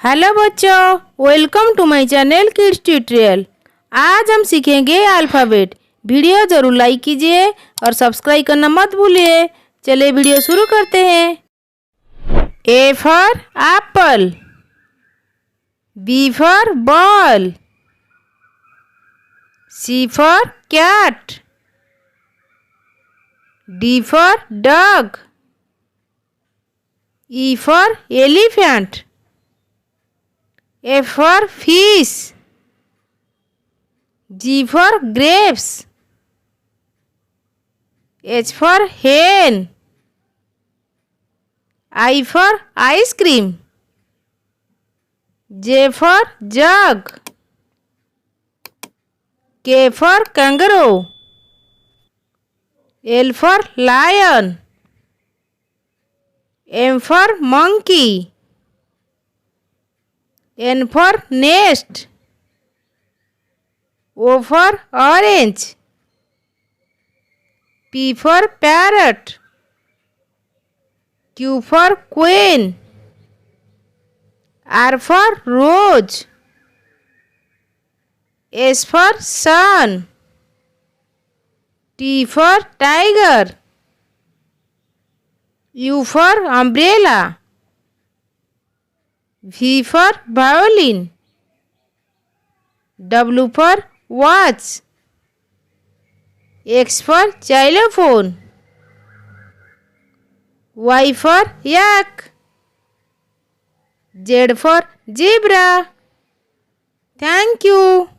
Hello बच्चों, welcome to my channel kids tutorial. आज हम सीखेंगे अल्फ़ाबेट। वीडियो ज़रूर लाइक कीजिए और सब्सक्राइब करना मत भूलिए। चलिए वीडियो शुरू करते हैं। A for apple, B for ball, C for cat, D for dog, E for elephant, F for fish, G for grapes, H for hen, I for ice cream, J for jug, K for kangaroo, L for lion, M for monkey, N for nest, O for orange, P for parrot, Q for queen, R for rose, S for sun, T for tiger, U for umbrella, V for violin, W for watch, X for xylophone, Y for yak, Z for zebra. Thank you.